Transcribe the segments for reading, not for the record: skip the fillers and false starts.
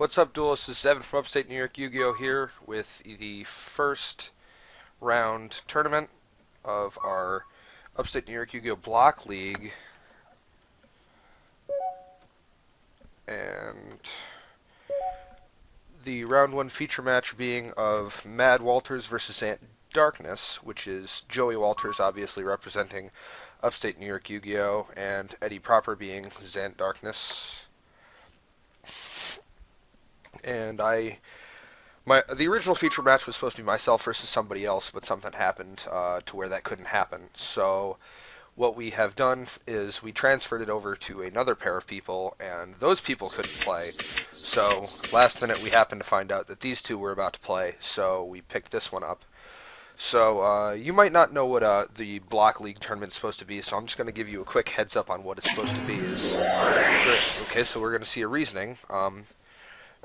What's up, duelists? This is Evan from Upstate New York, Yugioh here with the first round tournament of our Upstate New York Yugioh Block League. And the round one feature match being of Madwalters versus ZantDarkness, which is Joey Walters obviously representing Upstate New York Yugioh, and Eddie Proper being ZantDarkness. And the original feature match was supposed to be myself versus somebody else, but something happened to where that couldn't happen. So what we have done is we transferred it over to another pair of people, and those people couldn't play. So last minute we happened to find out that these two were about to play, so we picked this one up. So you might not know what the Block League tournament is supposed to be, so I'm just going to give you a quick heads up on what it's supposed to be. Okay, so we're going to see a reasoning.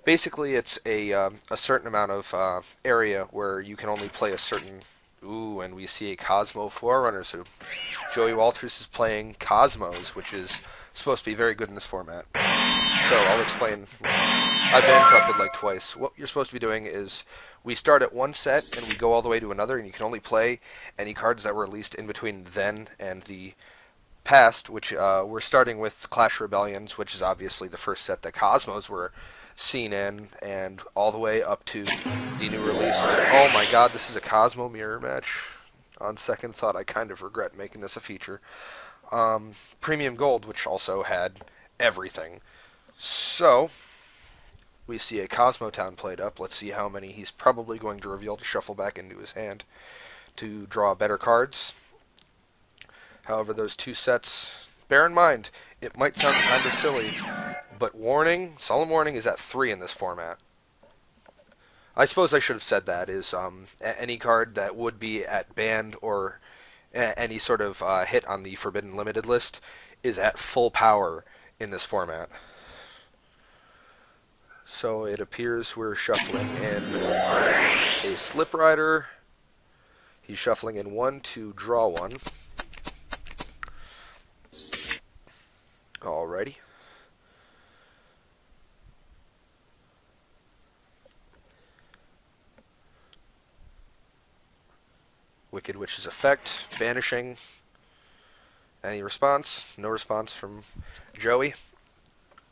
Basically, it's a certain amount of area where you can only play a certain... Ooh, and we see a Kozmo Forerunner, so Joey Walters is playing Kozmos, which is supposed to be very good in this format. So I'll explain. I've been interrupted like twice. What you're supposed to be doing is we start at one set and we go all the way to another, and you can only play any cards that were released in between then and the past, which we're starting with Clash Rebellions, which is obviously the first set that Kozmos were seen in, and all the way up to the new released... Oh my god, this is a Kozmo mirror match. On second thought, I kind of regret making this a feature. Premium Gold, which also had everything. So, we see a Kozmo Town played up. Let's see how many he's probably going to reveal to shuffle back into his hand to draw better cards. However, those two sets, bear in mind, it might sound kind of silly, but warning, solemn warning, is at 3 in this format. I suppose I should have said that, is any card that would be at banned or any sort of hit on the Forbidden Limited list is at full power in this format. So it appears we're shuffling in a Slip Rider. He's shuffling in 1 to draw 1. Alrighty. Wicked Witch's effect, banishing. Any response? No response from Joey.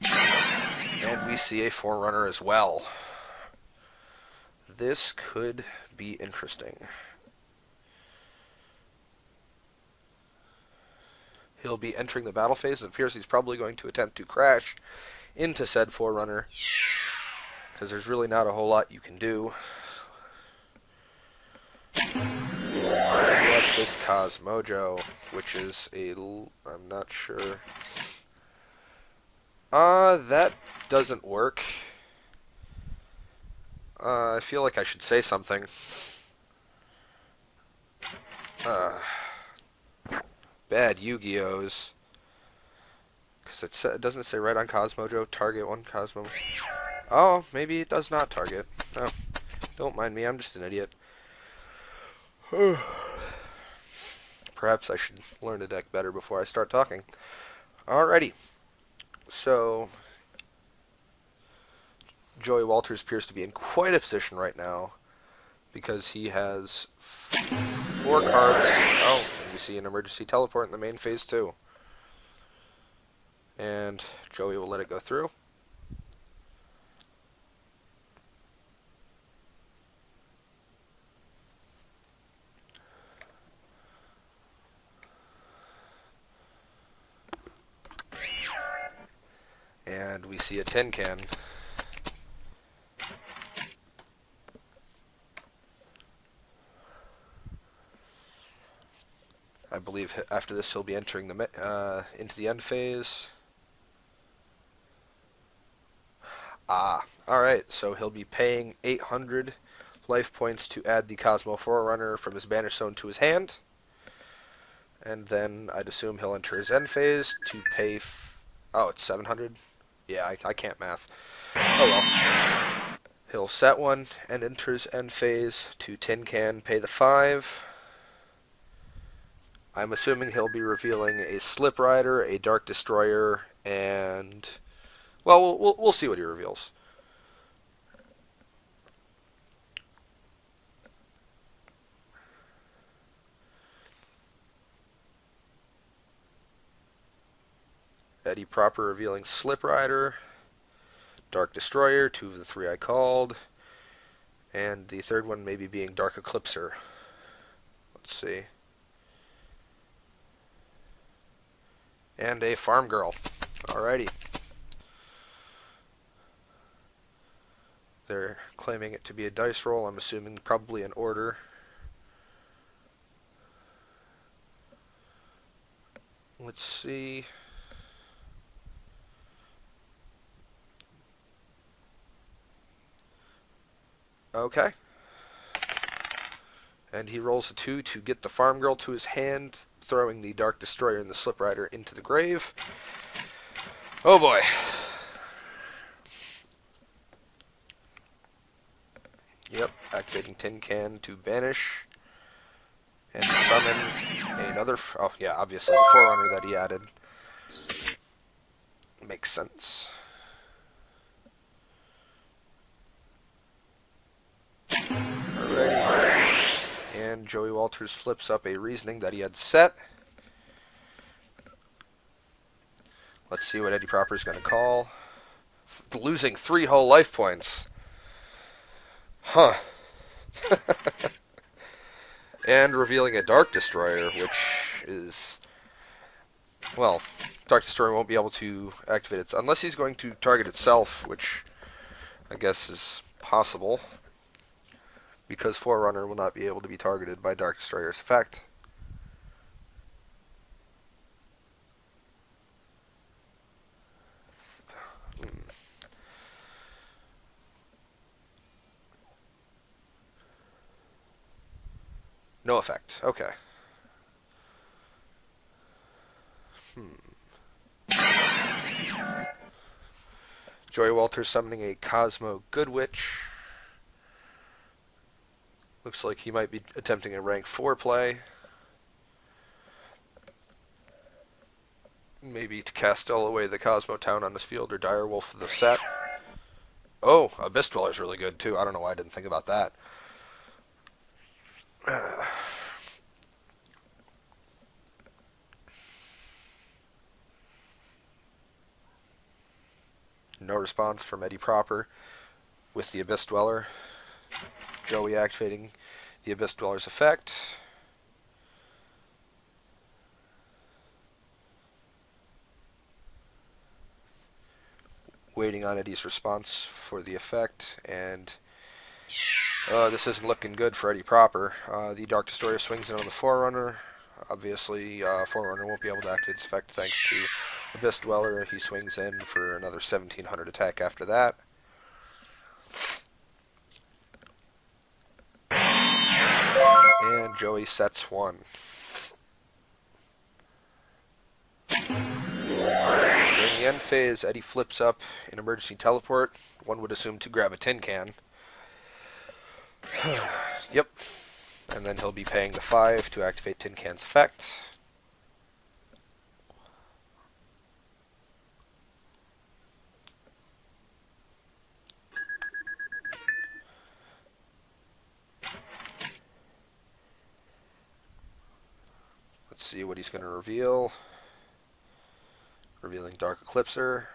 And we see a Forerunner as well. This could be interesting. He'll be entering the battle phase. It appears he's probably going to attempt to crash into said Forerunner, because there's really not a whole lot you can do. And he activates Kozmojo, which is I'm not sure. That doesn't work. I feel like I should say something. Bad Yu-Gi-Ohs. Because it doesn't say right on Kozmojo, target one Kozmo. Oh, maybe it does not target. Oh, don't mind me, I'm just an idiot. Perhaps I should learn the deck better before I start talking. Alrighty. So, Joey Walters appears to be in quite a position right now, because he has 4 cards. Oh, and we see an emergency teleport in the main phase too. And Joey will let it go through. And we see a tin can. I believe after this he'll be entering the into the end phase. Alright, so he'll be paying 800 life points to add the Kozmo Forerunner from his Banish Zone to his hand. And then I'd assume he'll enter his end phase to pay... Oh, it's 700? Yeah, I can't math. Oh well. He'll set one and enters end phase to tin can, pay the 5. I'm assuming he'll be revealing a Slip Rider, a Dark Destroyer, and... Well, we'll see what he reveals. Eddie Proper revealing Slip Rider, Dark Destroyer, 2 of the 3 I called, and the third one maybe being Dark Eclipser. Let's see. And a Farm Girl. Alrighty. They're claiming it to be a dice roll. I'm assuming probably an order. Let's see. Okay. And he rolls a 2 to get the Farm Girl to his hand, throwing the Dark Destroyer and the Slip Rider into the grave. Oh boy. Yep, activating Tin Can to banish and summon another. Oh yeah, obviously the Forerunner that he added. Makes sense. Alrighty. And Joey Walters flips up a reasoning that he had set. Let's see what Eddie Proper is going to call. Losing 3 whole life points. Huh. And revealing a Dark Destroyer, which is... Well, Dark Destroyer won't be able to activate it unless he's going to target itself, which I guess is possible, because Forerunner will not be able to be targeted by Dark Destroyer's effect. No effect. Okay. Joey Walters summoning a Kozmo Good Witch. Looks like he might be attempting a rank 4 play. Maybe to castell away the Kozmo Town on this field or Direwolf of the set. Oh, Abyss Dweller's really good too. I don't know why I didn't think about that. No response from Eddie Proper with the Abyss Dweller. Joey activating the Abyss Dweller's effect. Waiting on Eddie's response for the effect, and this isn't looking good for Eddie Proper. The Dark Destroyer swings in on the Forerunner. Obviously, Forerunner won't be able to activate its effect thanks to Abyss Dweller. He swings in for another 1700 attack after that. And Joey sets 1. During the end phase, Eddie flips up an emergency teleport. One would assume to grab a tin can. Yep. And then he'll be paying the 5 to activate Tin Can's effect. Let's see what he's going to reveal. Revealing Dark Eclipser,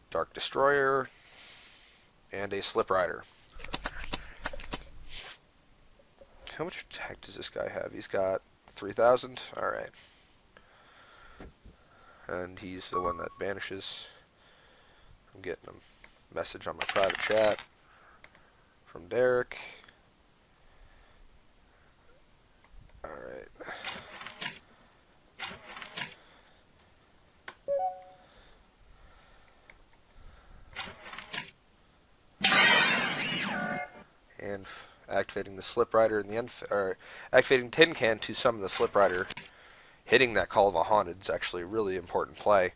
Dark Destroyer, and a Slip Rider. How much attack does this guy have? He's got 3,000? Alright. And he's the one that banishes. I'm getting a message on my private chat from Derek. Alright. And activating the Slip Rider in the end, or activating Tin Can to summon the Slip Rider. Hitting that Call of a Haunted is actually a really important play.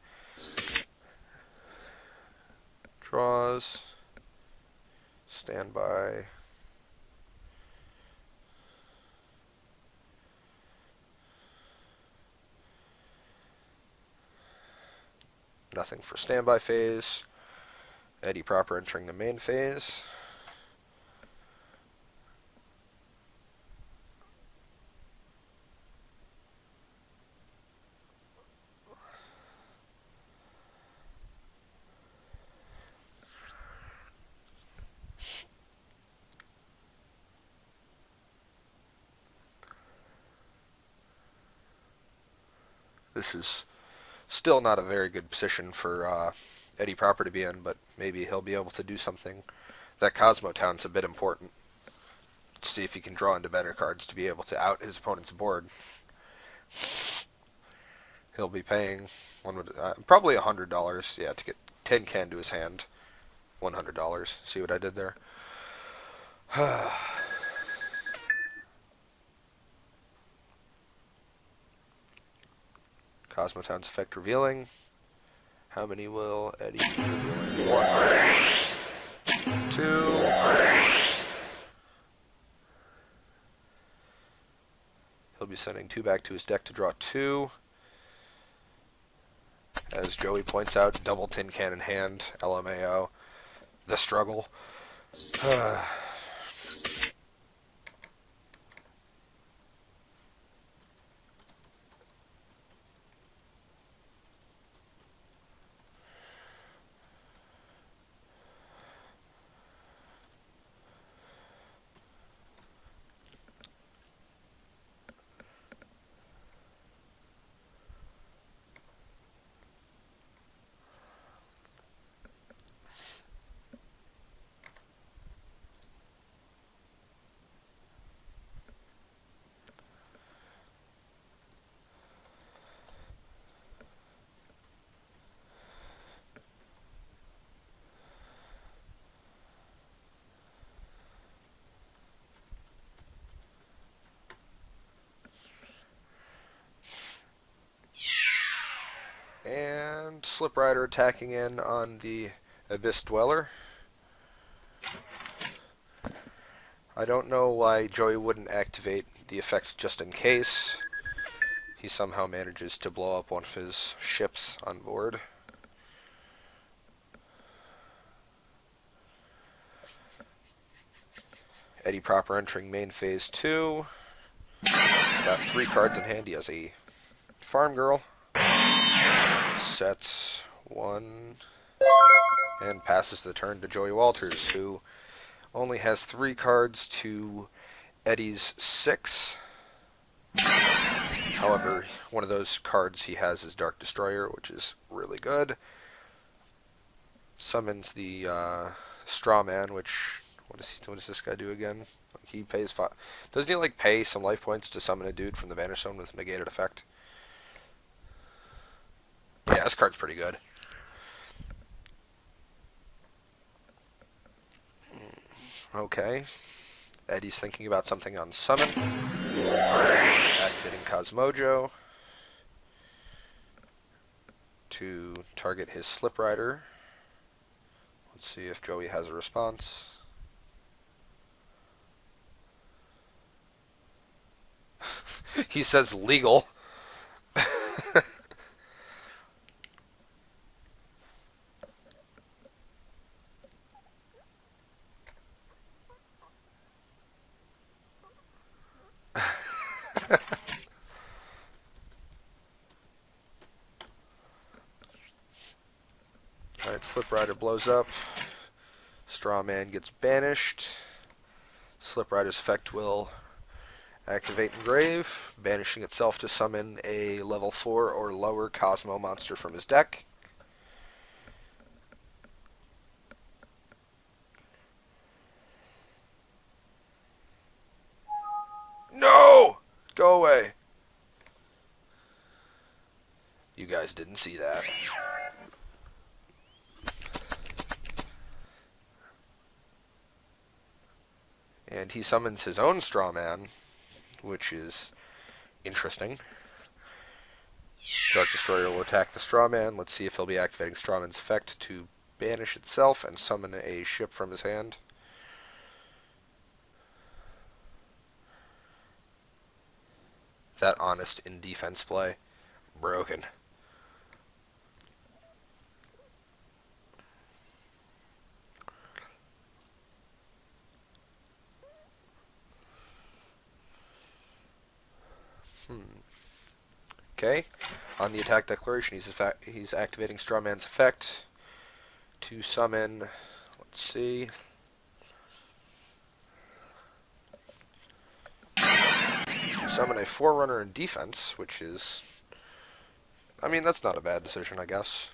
Draws. Standby. Nothing for standby phase. Eddie Proper entering the main phase. This is still not a very good position for Eddie Proper to be in, but maybe he'll be able to do something. That Kozmo town's a bit important. Let's see if he can draw into better cards to be able to out his opponent's board. He'll be paying probably $100, yeah, to get 10 can to his hand. $100. See what I did there? Kozmo Town's effect revealing. How many will Eddie be revealing? 1, 2. He'll be sending 2 back to his deck to draw 2. As Joey points out, double tin can in hand, LMAO. The struggle. And Slip Rider attacking in on the Abyss Dweller. I don't know why Joey wouldn't activate the effect just in case. He somehow manages to blow up one of his ships on board. Eddie Proper entering main phase 2. He's got 3 cards in hand. He has a Farm Girl. Sets 1 and passes the turn to Joey Walters, who only has 3 cards to Eddie's 6. However, one of those cards he has is Dark Destroyer, which is really good. Summons the Straw Man, which what does this guy do again? He pays 5. Doesn't he like pay some life points to summon a dude from the Vanish Zone with a negated effect? Yeah, this card's pretty good. Okay. Eddie's thinking about something on summon. Activating Kozmojo to target his Slip Rider. Let's see if Joey has a response. He says legal. Alright, Slip Rider blows up. Straw Man gets banished. Slip Rider's effect will activate Engrave, banishing itself to summon a level 4 or lower Kozmo monster from his deck. No! Go away. You guys didn't see that. And he summons his own Straw Man, which is interesting. Dark Destroyer will attack the Straw Man. Let's see if he'll be activating Straw Man's effect to banish itself and summon a ship from his hand. That honest in defense play. Broken. Okay. On the attack declaration, he's activating Strawman's effect to summon. Let's see. To summon a Forerunner in defense, which is I mean, that's not a bad decision, I guess.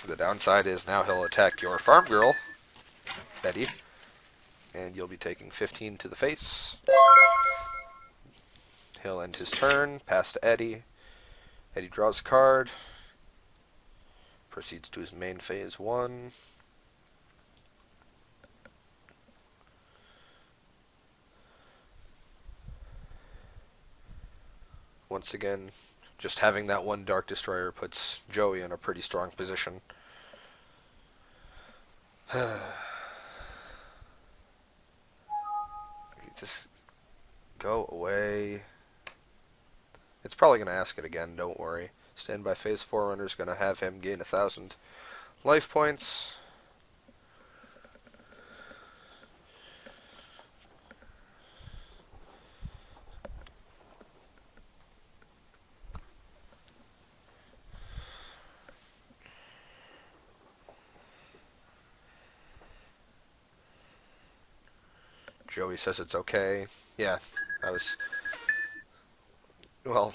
The downside is now he'll attack your farm girl, Eddie, and you'll be taking 15 to the face. He'll end his turn, pass to Eddie. Eddie draws a card, proceeds to his main phase 1. Once again, just having that one Dark Destroyer puts Joey in a pretty strong position. Just go away. It's probably going to ask it again, don't worry. Standby phase Forerunner's going to have him gain 1,000 life points. Joey says it's okay. Yeah, well,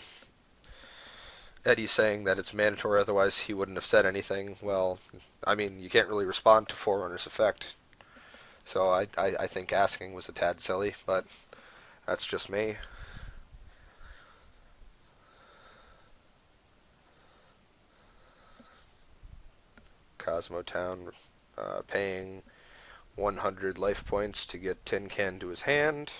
Eddie's saying that it's mandatory, otherwise he wouldn't have said anything. Well, I mean, you can't really respond to Forerunner's effect. So I think asking was a tad silly, but that's just me. Kozmo Town paying 100 life points to get Tin Can to his hand.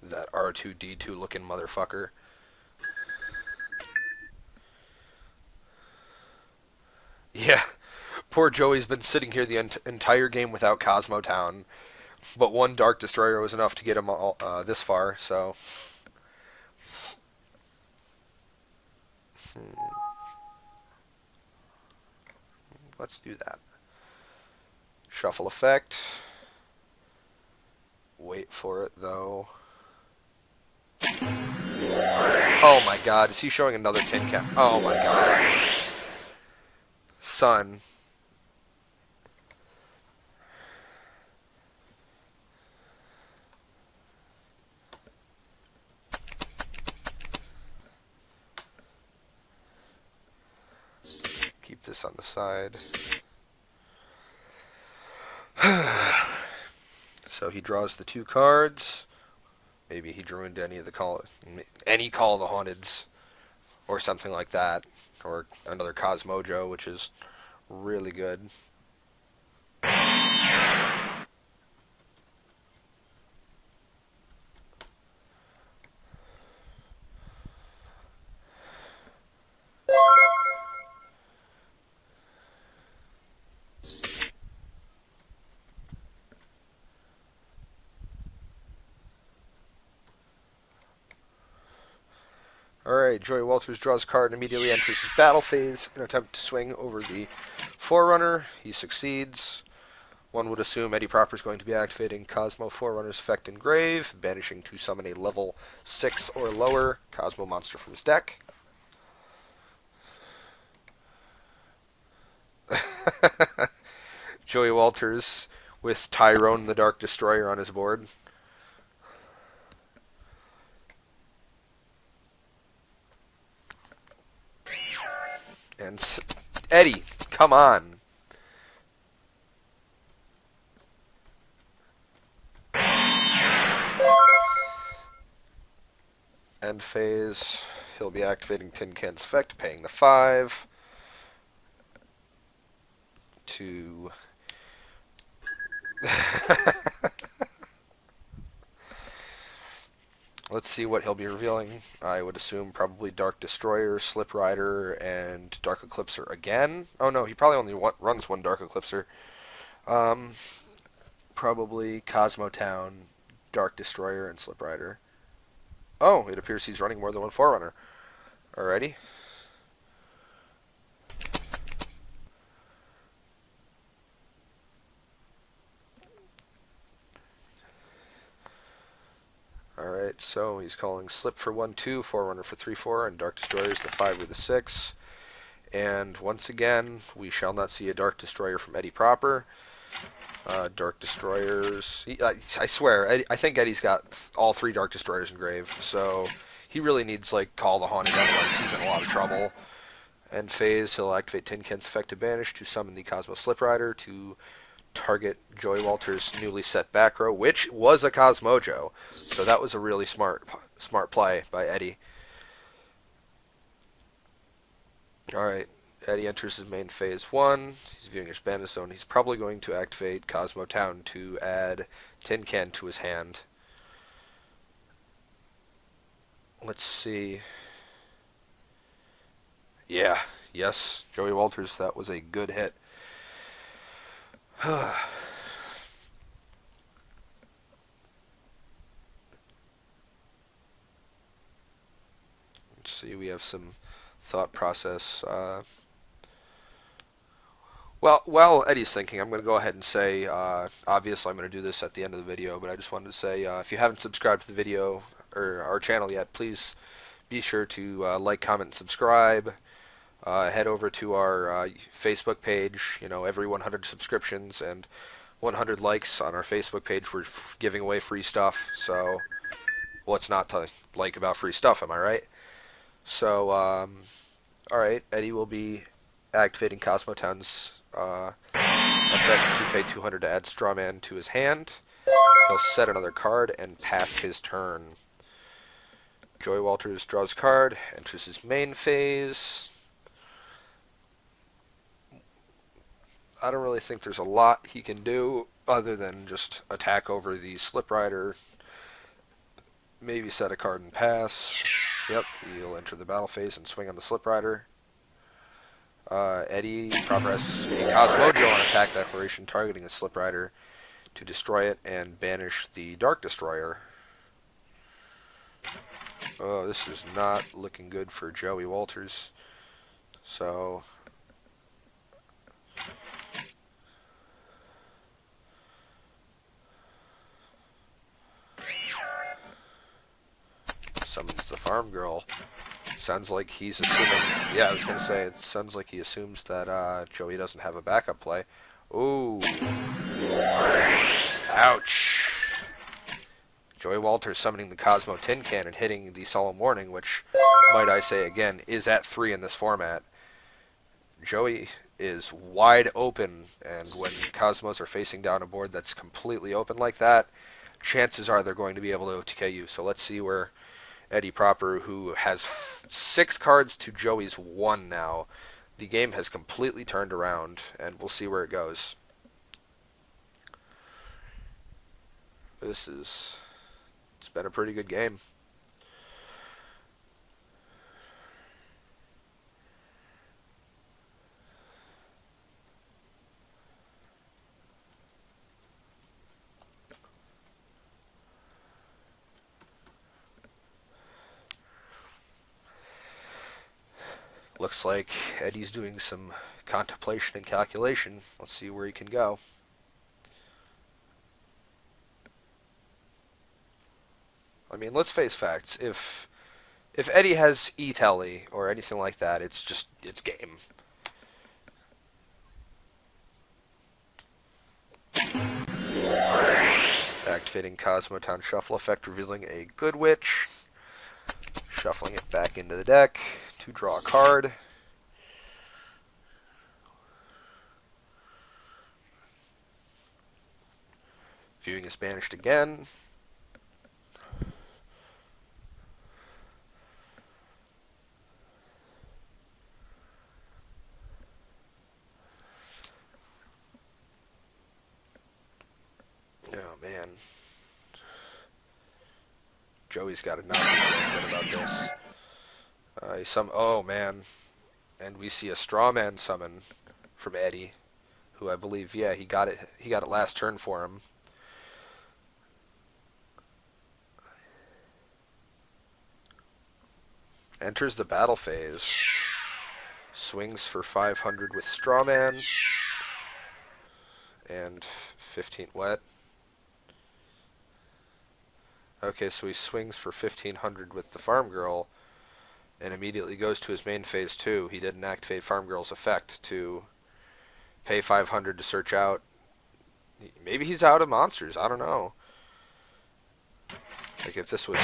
That R2-D2 looking motherfucker. Yeah, poor Joey's been sitting here the entire game without Kozmo Town, but one Dark Destroyer was enough to get him all, this far, so... Let's do that. Shuffle effect. Wait for it, though. Oh my god, is he showing another tin can? Oh my god. Son. Keep this on the side. So he draws the 2 cards. Maybe he drew into any Call of the Haunteds, or something like that, or another Cosmojo, which is really good. Alright, Joey Walters draws a card and immediately enters his battle phase in an attempt to swing over the Forerunner. He succeeds. One would assume Eddie Proper is going to be activating Kozmo Forerunner's effect Engrave, banishing to summon a level 6 or lower Kozmo monster from his deck. Joey Walters with Tyrone the Dark Destroyer on his board. And Eddie, come on. End phase, he'll be activating Tin Can's effect, paying the 5 to... Let's see what he'll be revealing. I would assume probably Dark Destroyer, Slip Rider, and Dark Eclipser again. Oh no, he probably only runs one Dark Eclipser. Probably Kozmo Town, Dark Destroyer, and Slip Rider. Oh, it appears he's running more than one Forerunner. Alrighty. Alright, so he's calling Slip for 1-2, Forerunner for 3-4, and Dark Destroyers the 5 or the 6. And once again, we shall not see a Dark Destroyer from Eddie Proper. Dark Destroyers. I swear, I think Eddie's got all 3 Dark Destroyers in grave, so he really needs, like, Call the Haunted, otherwise he's in a lot of trouble. End phase, he'll activate Tin Can's effective banish to summon the Kozmo Slip Rider to target Joey Walters' newly set back row, which was a Cosmojo, so that was a really smart play by Eddie. Alright, Eddie enters his main phase 1. He's viewing his bandit zone. He's probably going to activate Kozmo Town to add Tin Can to his hand. Let's see. Yeah, yes, Joey Walters, that was a good hit. Let's see, we have some thought process. Well, while Eddie's thinking, I'm going to go ahead and say, obviously I'm going to do this at the end of the video, but I just wanted to say, if you haven't subscribed to the video or our channel yet, please be sure to like, comment, and subscribe. Head over to our Facebook page. You know, every 100 subscriptions and 100 likes on our Facebook page, we're giving away free stuff. So, what's not to like about free stuff, am I right? So, alright, Eddie will be activating Kozmo Town's effect to pay 200 to add Strawman to his hand. He'll set another card and pass his turn. Joey Walters draws a card, enters his main phase. I don't really think there's a lot he can do other than just attack over the Slip Rider. Maybe set a card and pass. Yep, he'll enter the battle phase and swing on the Slip Rider. Eddie proper has a Cosmojo on attack declaration targeting the Slip Rider to destroy it and banish the Dark Destroyer. Oh, this is not looking good for Joey Walters. So, summons the Farm Girl. Sounds like he's assuming, yeah, I was going to say, it sounds like he assumes that Joey doesn't have a backup play. Ooh. Ouch. Joey Walters summoning the Kozmo Tin Can and hitting the Solemn Warning, which, might I say again, is at 3 in this format. Joey is wide open, and when Cosmos are facing down a board that's completely open like that, chances are they're going to be able to OTK you. So let's see where Eddie Proper, who has 6 cards to Joey's 1 now. The game has completely turned around, and we'll see where it goes. It's been a pretty good game. Looks like Eddie's doing some contemplation and calculation. Let's see where he can go. I mean, let's face facts. If Eddie has E-Telly or anything like that, it's game. Activating Cosmotown Shuffle effect, revealing a Good Witch. Shuffling it back into the deck to draw a card. Viewing is banished again. Oh man. Joey's got to not be feeling good about this. Oh man. And we see a Strawman summon from Eddie, who I believe, yeah, he got it last turn for him. Enters the battle phase. Swings for 500 with Strawman. And 15 wet. Okay, so he swings for 1500 with the Farm Girl and immediately goes to his main phase 2. He didn't activate Farm Girl's effect to pay 500 to search out Maybe he's out of monsters. I don't know. Like if this was.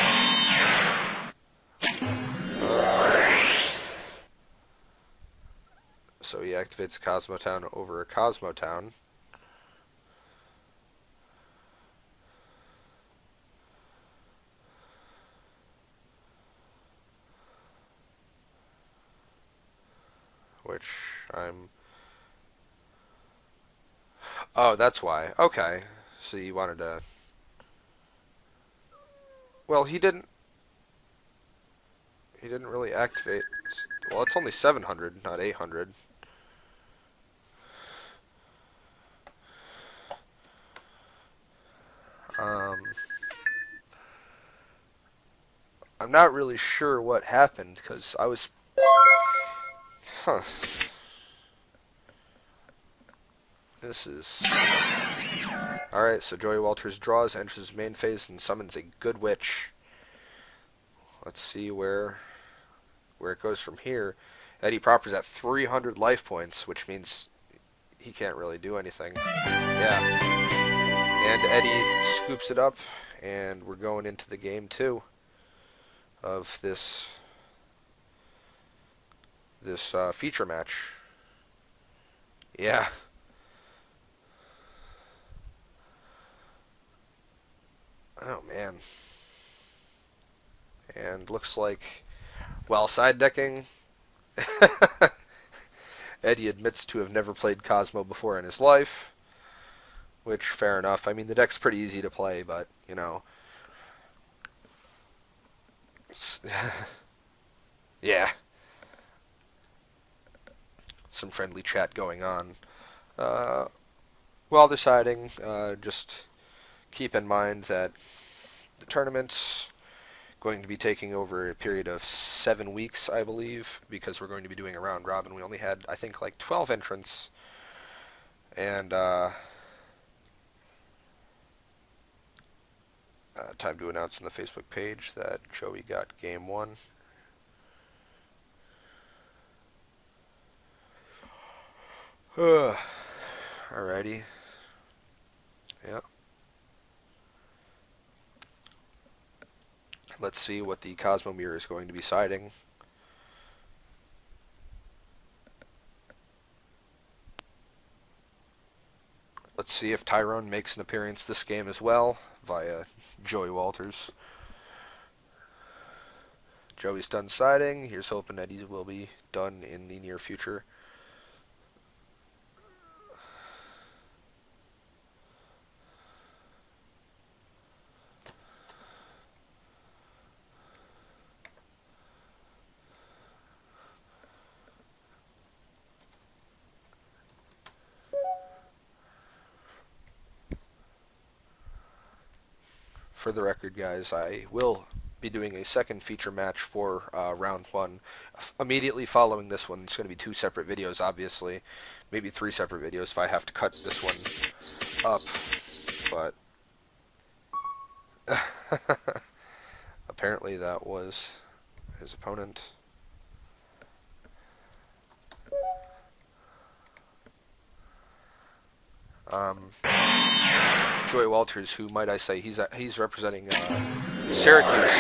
So he activates Kozmo Town over a Kozmo Town. Which I'm. Oh, that's why. Okay. So you wanted to. Well, he didn't. He didn't really activate. Well, it's only 700, not 800. Um, I'm not really sure what happened because I was. Huh. This is. Alright, so Joey Walters draws, enters his main phase, and summons a good witch. Let's see where it goes from here. Eddie Proper's at 300 life points, which means he can't really do anything. Yeah. And Eddie scoops it up, and we're going into the game 2 of this feature match. Yeah. Oh, man. And looks like, while side decking, Eddie admits to have never played Kozmo before in his life, which, fair enough. I mean, the deck's pretty easy to play, but, you know. Yeah. Some friendly chat going on. While deciding, just keep in mind that the tournament's going to be taking over a period of 7 weeks, I believe, because we're going to be doing a round robin. We only had, I think, like 12 entrants, and time to announce on the Facebook page that Joey got game 1. Alrighty. Yeah. Let's see what the Kozmo mirror is going to be siding. Let's see if Tyrone makes an appearance this game as well, via Joey Walters. Joey's done siding. Here's hoping Eddie's will be done in the near future. For the record, guys, I will be doing a second feature match for round 1. Immediately following this one, it's going to be 2 separate videos, obviously. Maybe 3 separate videos if I have to cut this one up. But apparently that was his opponent. Joey Walters, who, might I say, he's representing Syracuse,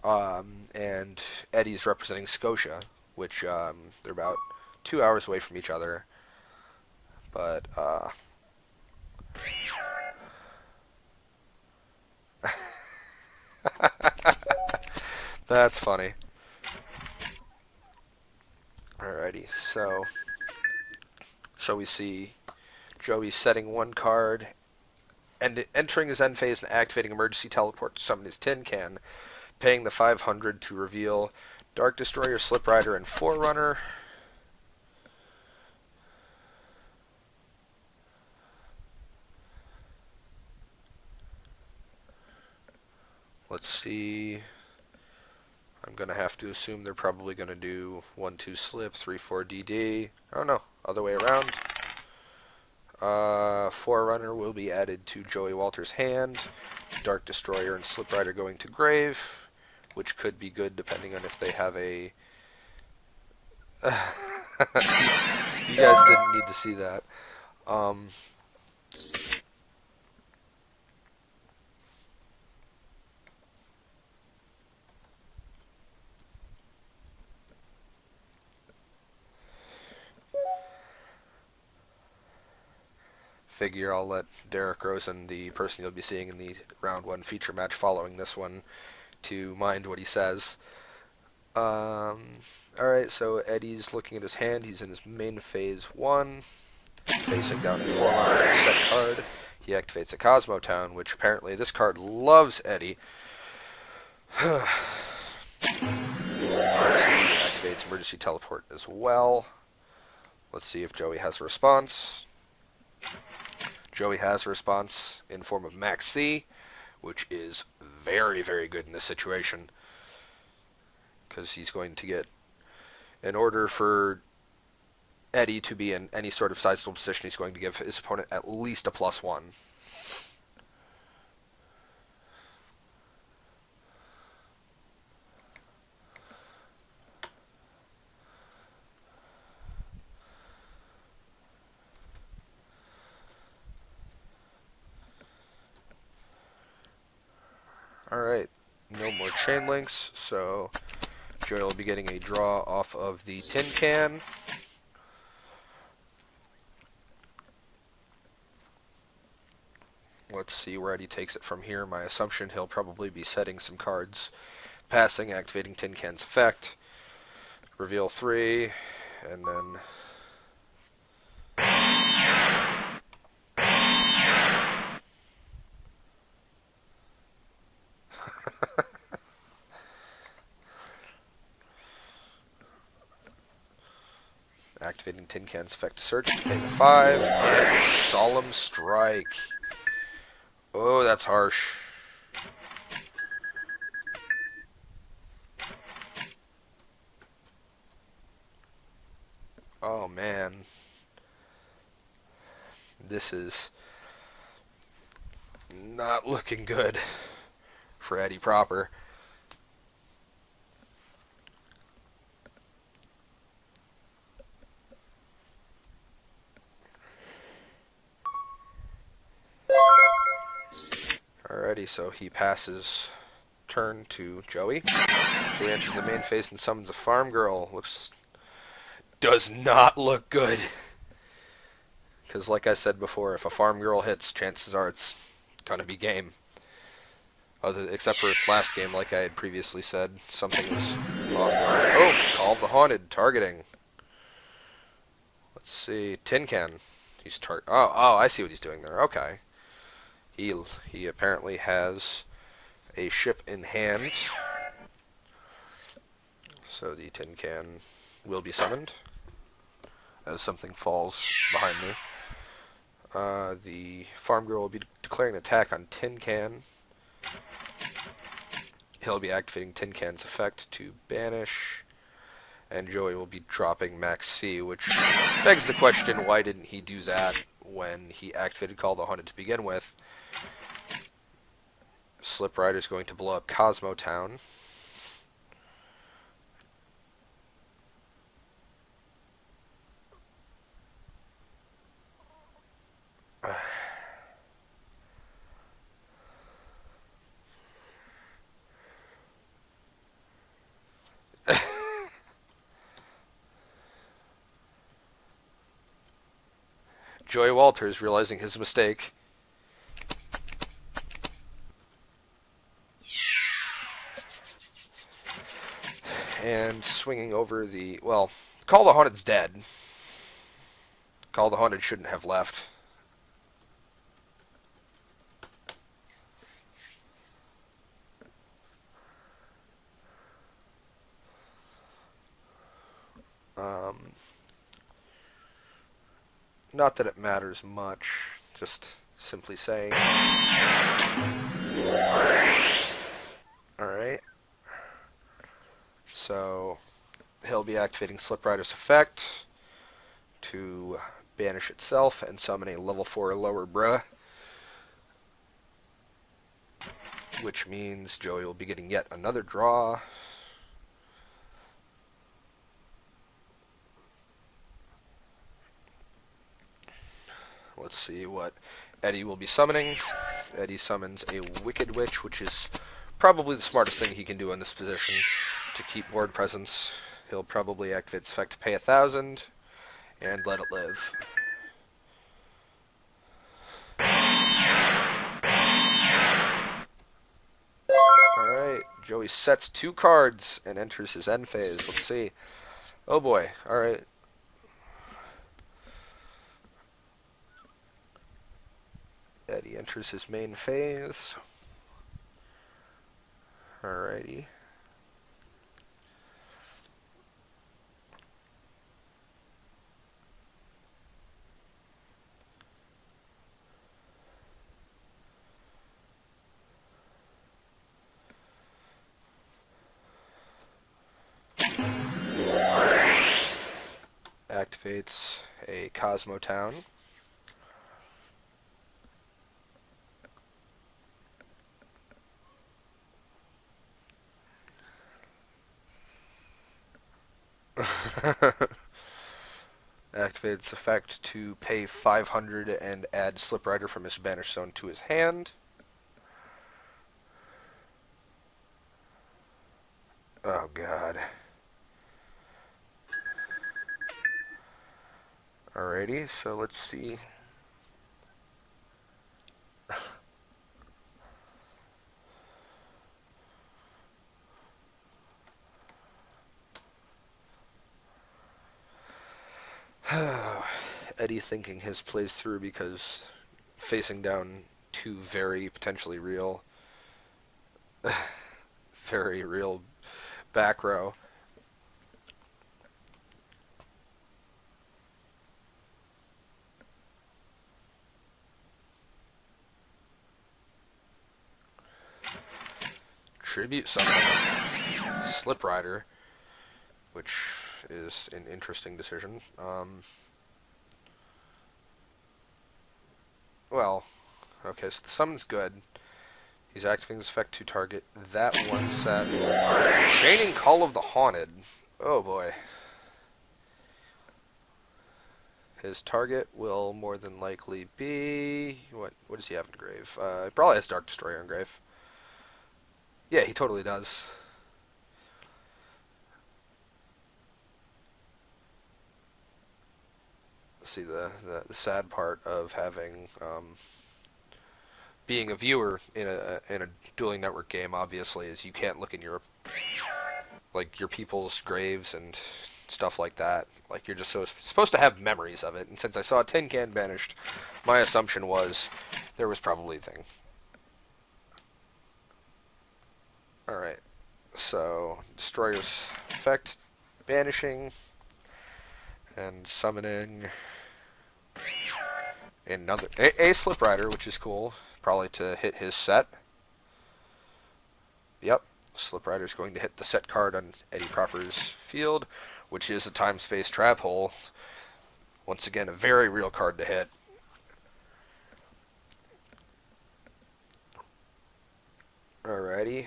and Eddie's representing Scotia, which they're about 2 hours away from each other. But that's funny. Alrighty, so we see Joey setting 1 card and entering his end phase and activating emergency teleport to summon his tin can, paying the 500 to reveal Dark Destroyer, Slip Rider, and Forerunner. Let's see. I'm going to have to assume they're probably going to do 1-2 Slip, 3-4 DD. Oh no, other way around. Forerunner will be added to Joey Walters' hand. Dark Destroyer and Slip Rider going to grave, which could be good depending on if they have a... You guys didn't need to see that. Figure I'll let Derek Rosen, the person you'll be seeing in the round 1 feature match following this one, to mind what he says. Alright, so Eddie's looking at his hand. He's in his main phase 1, facing down a 4-mana set card. He activates a Kozmo Town, which apparently this card loves Eddie. But he activates Emergency Teleport as well. Let's see if Joey has a response. Joey has a response in form of Max C, which is very, very good in this situation. Because he's going to get, in order for Eddie to be in any sort of sizable position, he's going to give his opponent at least a +1. Alright, no more chain links, so Joey will be getting a draw off of the tin can. Let's see where Eddie takes it from here. My assumption, he'll probably be setting some cards, passing, activating tin can's effect, reveal 3, and then activating tin can's effect to search to pay the 5, and Solemn Strike. Oh, that's harsh. Oh man. This is not looking good for Eddie proper. Alrighty, so he passes turn to Joey. Joey enters the main phase and summons a farm girl. Does not look good. Because like I said before, if a farm girl hits, chances are it's gonna be game. Except for last game, like I had previously said, something was off there. Oh, Call of the Haunted, targeting. Let's see, Tin Can. Oh, I see what he's doing there. Okay. He apparently has a ship in hand. So the Tin Can will be summoned as something falls behind me. The Farm Girl will be declaring an attack on Tin Can. He'll be activating Tin Can's effect to banish. And Joey will be dropping Max C, which begs the question, why didn't he do that when he activated Call the Haunted to begin with? Slip Rider's going to blow up Kozmo Town. Joey Walters realizing his mistake. And swinging over the... Well, Call the Haunted's dead. Call the Haunted shouldn't have left. Not that it matters much, just simply saying. Alright. So, he'll be activating Slip Rider's effect to banish itself and summon a level 4 or lower bruh. Which means Joey will be getting yet another draw. let's see what Eddie will be summoning. Eddie summons a Wicked Witch, which is probably the smartest thing he can do in this position to keep board presence. He'll probably activate its effect to pay 1,000 and let it live. Alright, Joey sets 2 cards and enters his end phase. Let's see. Oh boy, alright. Eddie enters his main phase. Alrighty. Activates a Kozmo town. Activates effect to pay 500 and add Slip Rider from his banished zone to his hand. Oh god. Alrighty, so let's see. Eddie thinking his plays through because facing down 2 very potentially real, very real back row. Tribute summon Slip Rider, which is an interesting decision. Well, okay, so the summon's good. He's activating his effect to target that one set. Chaining Call of the Haunted. Oh boy. His target will more than likely be... What does he have in grave? He probably has Dark Destroyer in grave. Yeah, he totally does. See, the sad part of having... being a viewer in a dueling network game, obviously, is you can't look in your people's graves and stuff like that. Like, you're just supposed to have memories of it. And since I saw a tin can banished, my assumption was there was probably a thing. All right, so Destroyer's effect, banishing, and summoning another a Slip Rider, which is cool, probably to hit his set. Yep, Slip Rider is going to hit the set card on Eddie Proper's field, which is a time-space trap hole. Once again, a very real card to hit. Alrighty,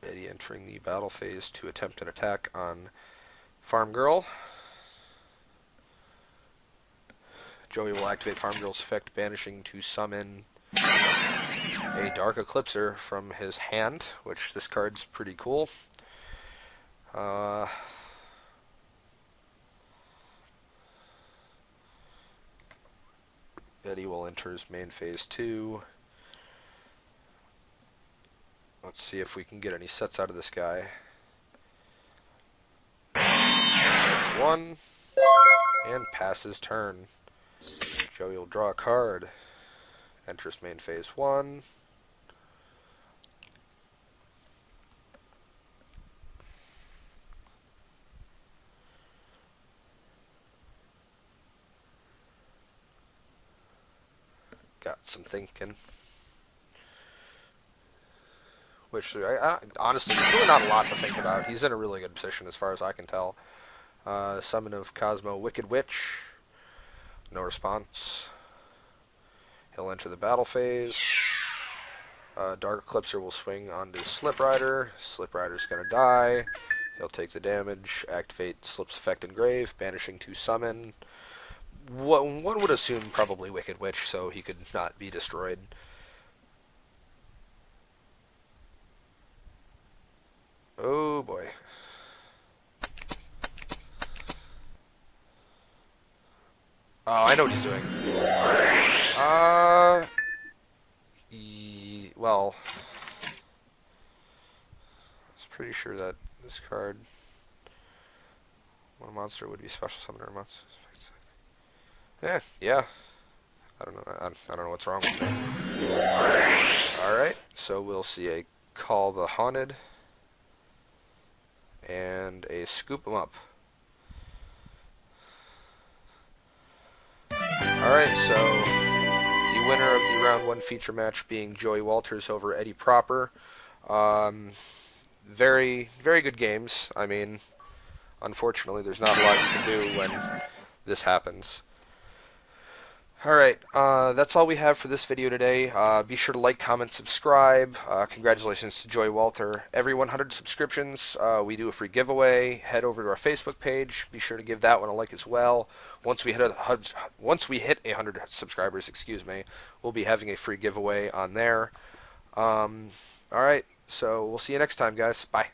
Eddie entering the battle phase to attempt an attack on Farm Girl. Joey will activate Farm Girl's effect, banishing to summon a Dark Eclipser from his hand, which this card's pretty cool. Eddie will enter his main phase 2. Let's see if we can get any sets out of this guy. Sets 1, and passes turn. Joey will draw a card. Enters main phase 1. Got some thinking. which honestly, there's really not a lot to think about. He's in a really good position as far as I can tell. Summon of Kozmo, Wicked Witch. No response. He'll enter the battle phase. Dark Eclipser will swing onto Slip Rider. Slip Rider's gonna die. He'll take the damage. Activate Slip's effect Engrave, banishing to summon. One would assume probably Wicked Witch, so he could not be destroyed. Oh boy. Oh, I know what he's doing. Well, I was pretty sure that this card, when a monster would be special summoned or a monster. Yeah. I don't know. I don't know what's wrong with me. All right, so we'll see a Call the Haunted and a Scoop 'em Up. All right, so the winner of the round one feature match being Joey Walters over Eddie Proper. Very, very good games. I mean, unfortunately, there's not a lot you can do when this happens. Alright, that's all we have for this video today. Be sure to like, comment, subscribe. Congratulations to Joey Walter. Every 100 subscriptions, we do a free giveaway. Head over to our Facebook page. Be sure to give that one a like as well. Once we hit 100 subscribers, excuse me, we'll be having a free giveaway on there. Alright, so we'll see you next time, guys. Bye.